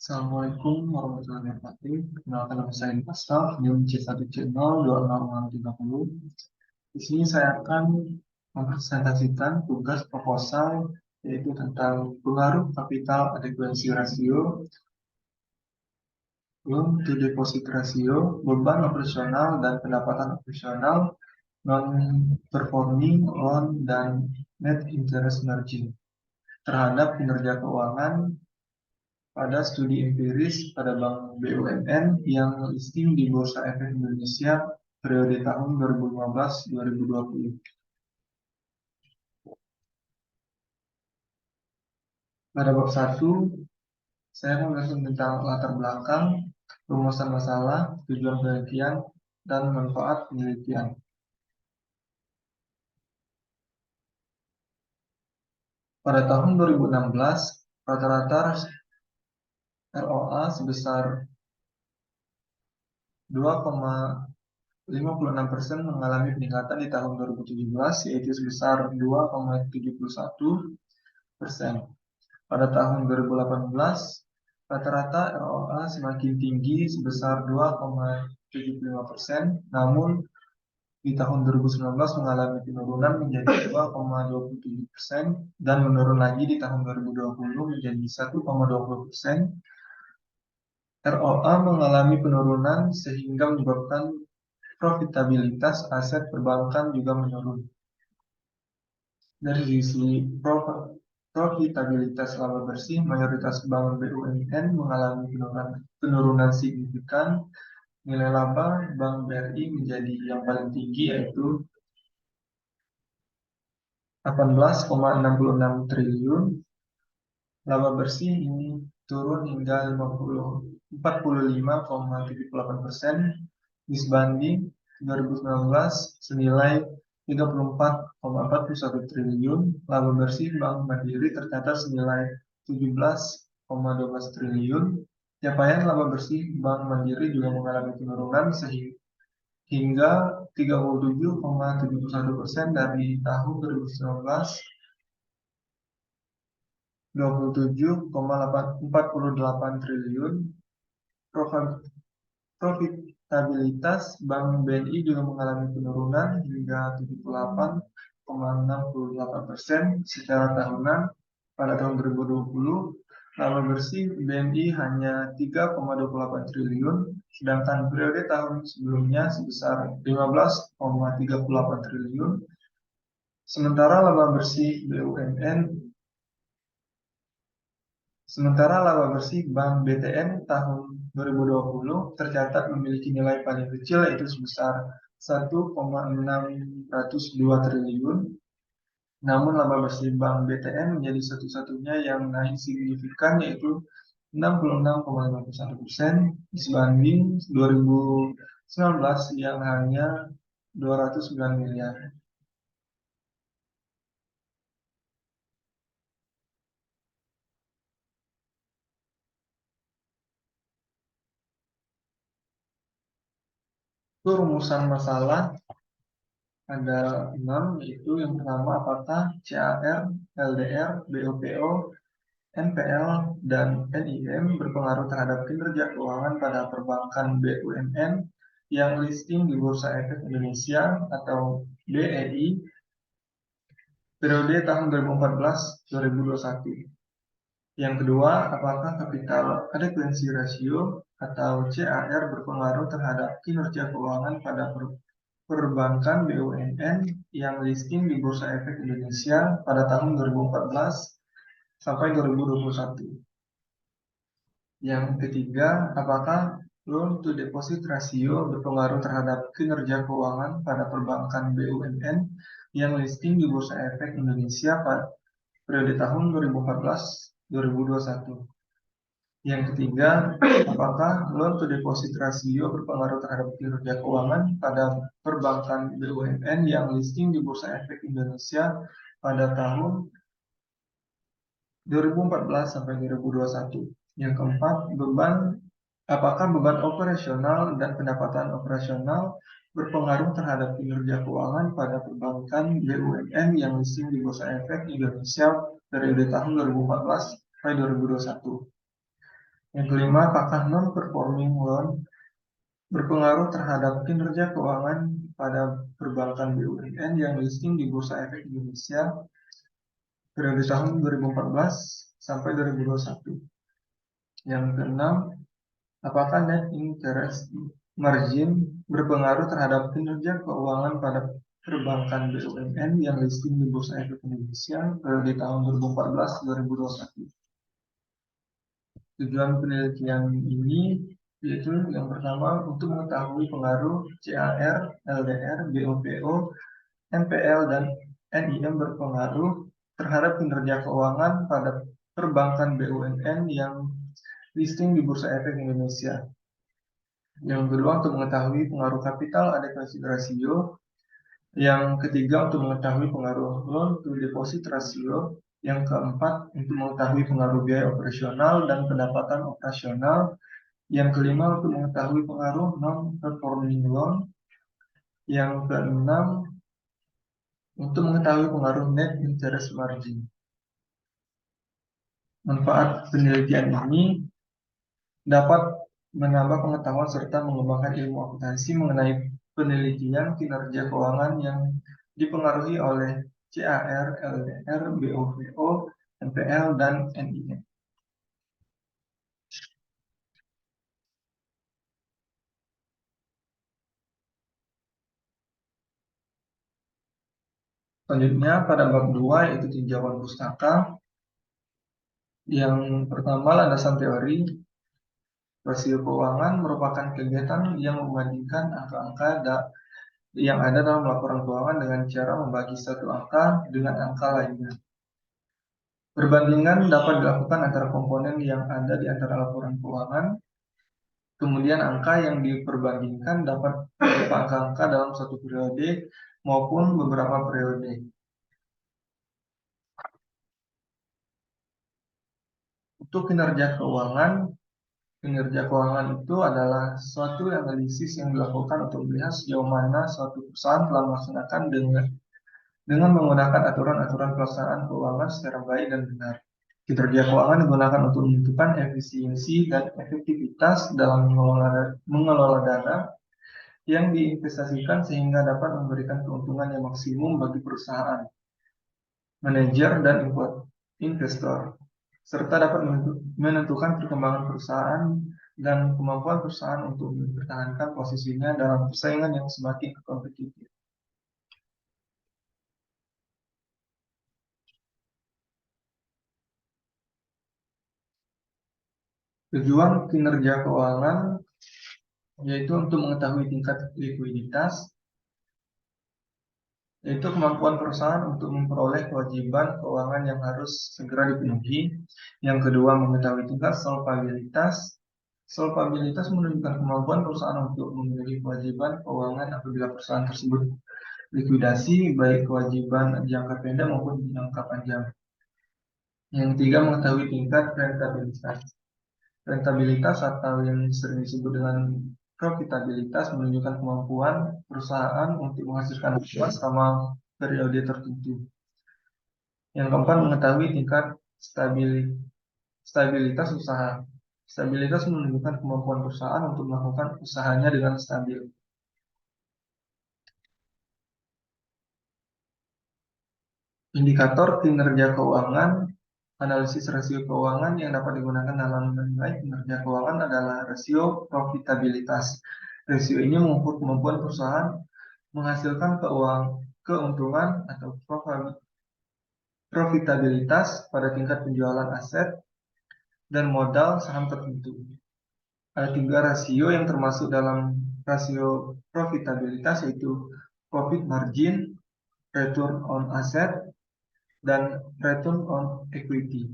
Assalamualaikum warahmatullahi wabarakatuh. Kenalkan nama saya Pascal, NIM C1C02630. Di sini saya akan mempresentasikan tugas proposal yaitu tentang pengaruh capital adequacy ratio, loan to deposit ratio, beban operasional dan pendapatan operasional, non-performing loan dan net interest margin terhadap kinerja keuangan pada studi empiris pada Bank BUMN yang listing di Bursa Efek Indonesia periode tahun 2015-2020. Pada bab 1, saya menjelaskan tentang latar belakang, rumusan masalah, tujuan penelitian, dan manfaat penelitian. Pada tahun 2016, rata-rata ROA sebesar 2,56% mengalami peningkatan di tahun 2017, yaitu sebesar 2,71%. Pada tahun 2018, rata-rata ROA semakin tinggi sebesar 2,75%, namun di tahun 2019 mengalami penurunan menjadi 2,27% dan menurun lagi di tahun 2020 menjadi 1,20%. ROA mengalami penurunan sehingga menyebabkan profitabilitas aset perbankan juga menurun. Dari sisi profitabilitas laba bersih, mayoritas bank BUMN mengalami penurunan signifikan. Nilai laba Bank BRI menjadi yang paling tinggi yaitu 18,66 triliun. Laba bersih ini turun hingga 45,78% disbanding 2019 senilai 34,41 triliun. Laba bersih Bank Mandiri tercatat senilai 17,12 triliun. Capaian laba bersih Bank Mandiri juga mengalami penurunan hingga 37,71% dari tahun 2019, 27,48 triliun. Profitabilitas Bank BNI juga mengalami penurunan hingga 78,68% secara tahunan. Pada tahun 2020, laba bersih BNI hanya 3,28 triliun, sedangkan periode tahun sebelumnya sebesar 15,38 triliun. Sementara laba bersih Bank BTN tahun 2020 tercatat memiliki nilai paling kecil yaitu sebesar 1,602 triliun. Namun laba bersih Bank BTN menjadi satu-satunya yang naik signifikan yaitu 66,51% disbanding 2019 yang hanya 209 miliar. Itu rumusan masalah ada 6, yaitu yang pertama apakah CAR, LDR, BOPO, NPL, dan NIM berpengaruh terhadap kinerja keuangan pada perbankan BUMN yang listing di Bursa Efek Indonesia atau BEI periode tahun 2014-2021. Yang kedua, apakah capital adequacy ratio atau CAR berpengaruh terhadap kinerja keuangan pada perbankan BUMN yang listing di Bursa Efek Indonesia pada tahun 2014 sampai 2021. Yang ketiga, apakah loan to deposit ratio berpengaruh terhadap kinerja keuangan pada perbankan BUMN yang listing di Bursa Efek Indonesia pada periode tahun 2014-2021. Yang ketiga, apakah loan to deposit ratio berpengaruh terhadap kinerja keuangan pada perbankan BUMN yang listing di Bursa Efek Indonesia pada tahun 2014 sampai 2021. Yang keempat, apakah beban operasional dan pendapatan operasional berpengaruh terhadap kinerja keuangan pada perbankan BUMN yang listing di Bursa Efek Indonesia periode tahun 2014 sampai 2021. Yang kelima, apakah non-performing loan berpengaruh terhadap kinerja keuangan pada perbankan BUMN yang listing di Bursa Efek Indonesia periode tahun 2014 sampai 2021. Yang keenam, apakah net interest margin berpengaruh terhadap kinerja keuangan pada perbankan BUMN yang listing di Bursa Efek Indonesia periode tahun 2014-2021. Tujuan penelitian ini yaitu yang pertama untuk mengetahui pengaruh CAR, LDR, BOPO, NPL, dan NIM berpengaruh terhadap kinerja keuangan pada perbankan BUMN yang listing di Bursa Efek Indonesia. Yang kedua untuk mengetahui pengaruh capital adequacy ratio. Yang ketiga untuk mengetahui pengaruh loan to deposit ratio. Yang keempat untuk mengetahui pengaruh biaya operasional dan pendapatan operasional. Yang kelima untuk mengetahui pengaruh non-performing loan. Yang keenam untuk mengetahui pengaruh net interest margin. Manfaat penelitian ini dapat menambah pengetahuan serta mengembangkan ilmu akuntansi mengenai penelitian kinerja keuangan yang dipengaruhi oleh CAR, LDR, BOVO, NPL, dan NIM. Selanjutnya pada bab 2 yaitu tinjauan pustaka. Yang pertama landasan teori. Rasio keuangan merupakan kegiatan yang membandingkan angka-angka yang ada dalam laporan keuangan dengan cara membagi satu angka dengan angka lainnya. Perbandingan dapat dilakukan antara komponen yang ada di antara laporan keuangan. Kemudian angka yang diperbandingkan dapat berupa angka-angka dalam satu periode maupun beberapa periode. Untuk kinerja keuangan itu adalah suatu analisis yang dilakukan untuk melihat sejauh mana suatu perusahaan telah melaksanakan dengan menggunakan aturan-aturan pelaksanaan keuangan secara baik dan benar. Kinerja keuangan digunakan untuk menentukan efisiensi dan efektivitas dalam mengelola dana yang diinvestasikan sehingga dapat memberikan keuntungan yang maksimum bagi perusahaan, manajer, dan investor, serta dapat menentukan perkembangan perusahaan dan kemampuan perusahaan untuk mempertahankan posisinya dalam persaingan yang semakin kompetitif. Tujuan kinerja keuangan yaitu untuk mengetahui tingkat likuiditas, yaitu kemampuan perusahaan untuk memperoleh kewajiban keuangan yang harus segera dipenuhi. Yang kedua, mengetahui tingkat solvabilitas. Solvabilitas menunjukkan kemampuan perusahaan untuk memenuhi kewajiban keuangan apabila perusahaan tersebut likuidasi, baik kewajiban jangka pendek maupun jangka panjang. Yang ketiga, mengetahui tingkat rentabilitas. Rentabilitas atau yang sering disebut dengan profitabilitas menunjukkan kemampuan perusahaan untuk menghasilkan uang selama periode tertentu. Yang keempat, mengetahui tingkat stabilitas usaha. Stabilitas menunjukkan kemampuan perusahaan untuk melakukan usahanya dengan stabil. Indikator kinerja keuangan. Analisis rasio keuangan yang dapat digunakan dalam menilai kinerja keuangan adalah rasio profitabilitas. Rasio ini mengukur kemampuan perusahaan menghasilkan keuntungan atau profitabilitas pada tingkat penjualan aset dan modal saham tertentu. Ada 3 rasio yang termasuk dalam rasio profitabilitas yaitu profit margin, return on asset, dan return on equity.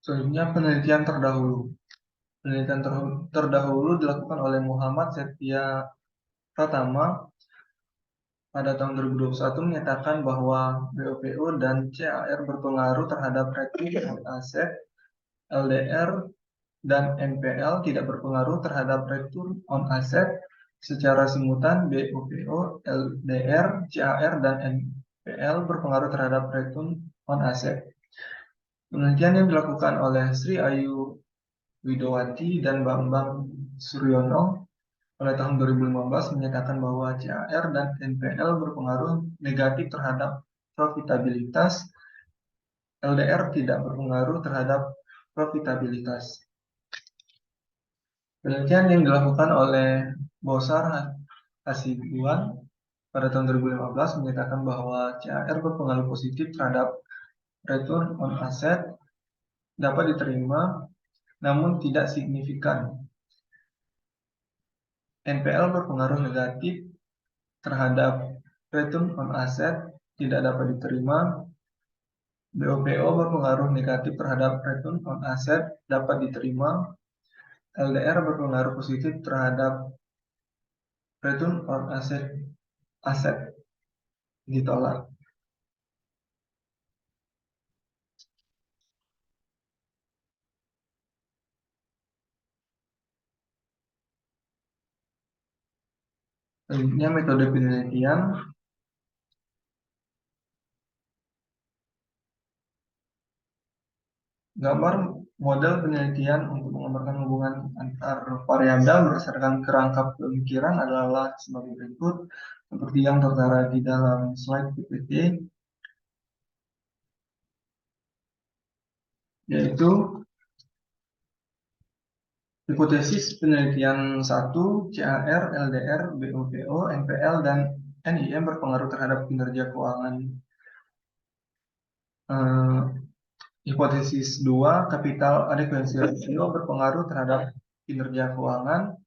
Selanjutnya penelitian terdahulu. Penelitian terdahulu dilakukan oleh Muhammad Setia Pratama pada tahun 2021 menyatakan bahwa BOPO dan CAR berpengaruh terhadap return on aset, LDR, dan NPL tidak berpengaruh terhadap return on asset secara simultan. BOPO, LDR, CAR, dan NPL berpengaruh terhadap return on asset. Penelitian yang dilakukan oleh Sri Ayu Widowati dan Bambang Suryono pada tahun 2015 menyatakan bahwa CAR dan NPL berpengaruh negatif terhadap profitabilitas. LDR tidak berpengaruh terhadap profitabilitas. Penelitian yang dilakukan oleh Bosar Hasibuan pada tahun 2015 menyatakan bahwa CAR berpengaruh positif terhadap return on asset, dapat diterima namun tidak signifikan. NPL berpengaruh negatif terhadap return on asset, tidak dapat diterima. BOPO berpengaruh negatif terhadap return on asset, dapat diterima. LDR berpengaruh positif terhadap return on asset, ditolak. Selanjutnya metode penelitian. Gambar model penelitian untuk menggambarkan hubungan antar variabel berdasarkan kerangka pemikiran adalah sebagai berikut, seperti yang tertera di dalam slide PPT, yaitu hipotesis penelitian 1, CAR, LDR, BOPO, NPL, dan NIM berpengaruh terhadap kinerja keuangan. Hipotesis 2, capital adequacy ratio berpengaruh terhadap kinerja keuangan.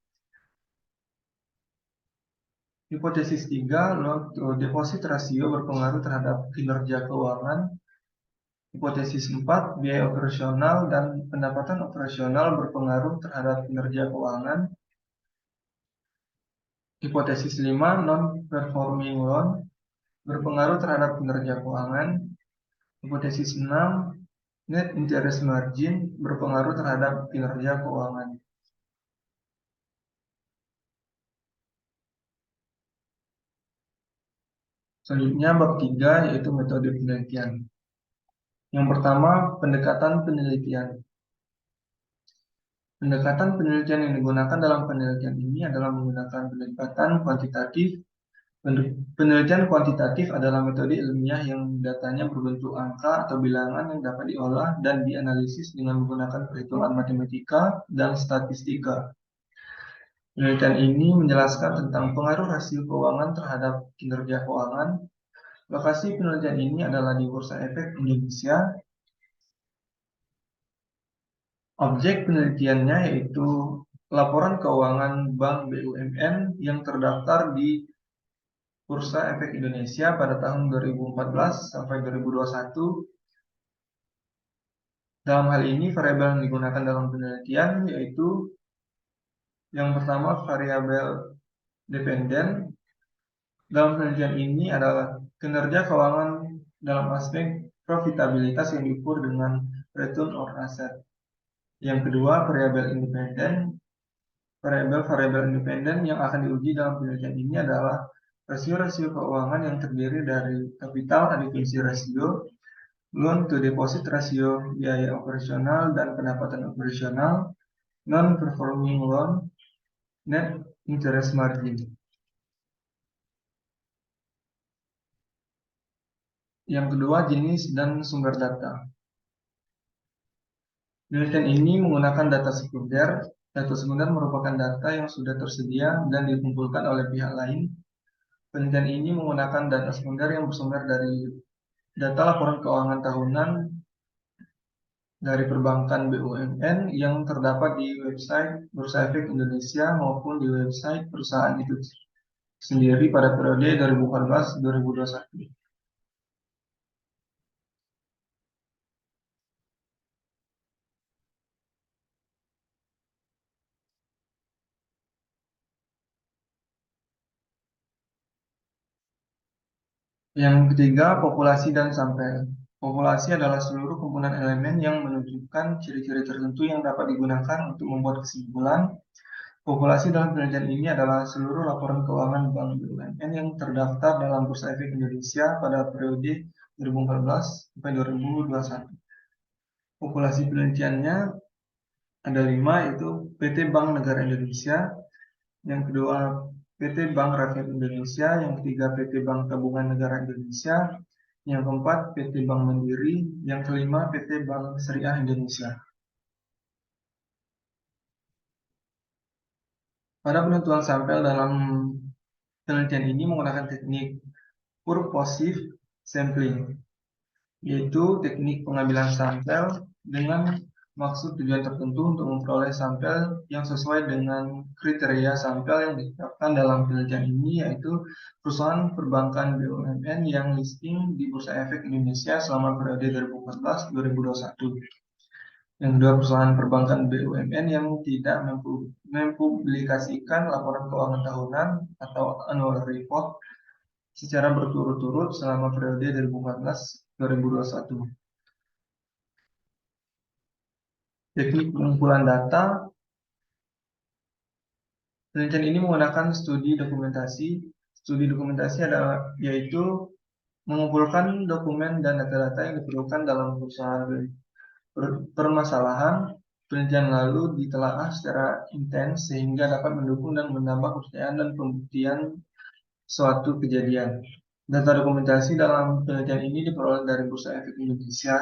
Hipotesis 3, loan to deposit ratio berpengaruh terhadap kinerja keuangan. Hipotesis 4, biaya operasional dan pendapatan operasional berpengaruh terhadap kinerja keuangan. Hipotesis 5, non-performing loan berpengaruh terhadap kinerja keuangan. Hipotesis 6, net interest margin berpengaruh terhadap kinerja keuangan. Selanjutnya bab 3, yaitu metode penelitian. Yang pertama, pendekatan penelitian. Pendekatan penelitian yang digunakan dalam penelitian ini adalah menggunakan pendekatan kuantitatif. Penelitian kuantitatif adalah metode ilmiah yang datanya berbentuk angka atau bilangan yang dapat diolah dan dianalisis dengan menggunakan perhitungan matematika dan statistika. Penelitian ini menjelaskan tentang pengaruh rasio keuangan terhadap kinerja keuangan. Lokasi penelitian ini adalah di Bursa Efek Indonesia. Objek penelitiannya yaitu laporan keuangan Bank BUMN yang terdaftar di Bursa Efek Indonesia pada tahun 2014 sampai 2021. Dalam hal ini, variabel yang digunakan dalam penelitian yaitu yang pertama variabel dependen. Dalam penelitian ini adalah kinerja keuangan dalam aspek profitabilitas yang diukur dengan return on asset. Yang kedua, variabel independen. Variabel independen yang akan diuji dalam penelitian ini adalah rasio-rasio keuangan yang terdiri dari capital adequacy ratio, loan to deposit ratio, biaya operasional dan pendapatan operasional, non-performing loan, net interest margin. Yang kedua, jenis dan sumber data. Penelitian ini menggunakan data sekunder. Data sekunder merupakan data yang sudah tersedia dan dikumpulkan oleh pihak lain. Penelitian ini menggunakan data sekunder yang bersumber dari data laporan keuangan tahunan dari perbankan BUMN yang terdapat di website Bursa Efek Indonesia maupun di website perusahaan itu sendiri pada periode 2014-2021. Yang ketiga, populasi dan sampel. Populasi adalah seluruh kumpulan elemen yang menunjukkan ciri-ciri tertentu yang dapat digunakan untuk membuat kesimpulan. Populasi dalam penelitian ini adalah seluruh laporan keuangan bank BUMN yang terdaftar dalam Bursa Efek Indonesia pada periode 2014 sampai 2021. Populasi penelitiannya ada 5, yaitu PT Bank Negara Indonesia, yang kedua PT Bank Rakyat Indonesia, yang ketiga PT Bank Tabungan Negara Indonesia, yang keempat PT Bank Mandiri, yang kelima PT Bank Syariah Indonesia. Pada penentuan sampel dalam penelitian ini menggunakan teknik purposive sampling, yaitu teknik pengambilan sampel dengan maksud tujuan tertentu untuk memperoleh sampel yang sesuai dengan kriteria sampel yang ditetapkan dalam penelitian ini, yaitu perusahaan perbankan BUMN yang listing di Bursa Efek Indonesia selama periode 2014-2021. Yang kedua, perusahaan perbankan BUMN yang tidak mempublikasikan laporan keuangan tahunan atau annual report secara berturut-turut selama periode 2014-2021. Teknik pengumpulan data. Penelitian ini menggunakan studi dokumentasi. Studi dokumentasi adalah yaitu mengumpulkan dokumen dan data-data yang diperlukan dalam perusahaan permasalahan. Penelitian lalu ditelaah secara intens sehingga dapat mendukung dan menambah kepercayaan dan pembuktian suatu kejadian. Data dokumentasi dalam penelitian ini diperoleh dari Bursa Efek Indonesia.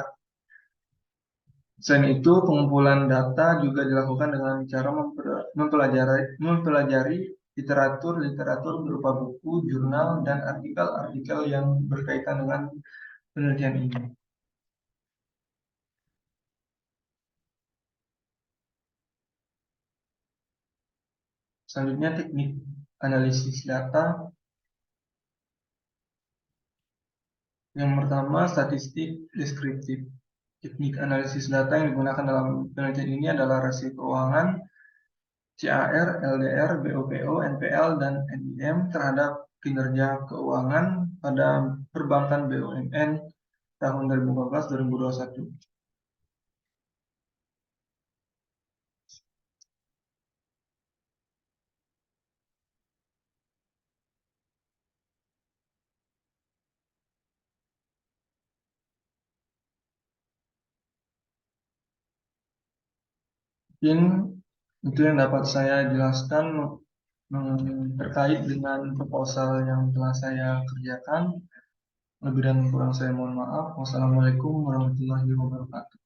Selain itu, pengumpulan data juga dilakukan dengan cara mempelajari literatur berupa buku, jurnal, dan artikel-artikel yang berkaitan dengan penelitian ini. Selanjutnya, teknik analisis data. Yang pertama, statistik deskriptif. Teknik analisis data yang digunakan dalam penelitian ini adalah rasio keuangan, CAR, LDR, BOPO, NPL, dan NIM terhadap kinerja keuangan pada perbankan BUMN tahun 2014-2021. Mungkin itu yang dapat saya jelaskan terkait dengan proposal yang telah saya kerjakan. Lebih dan kurang saya mohon maaf. Wassalamualaikum warahmatullahi wabarakatuh.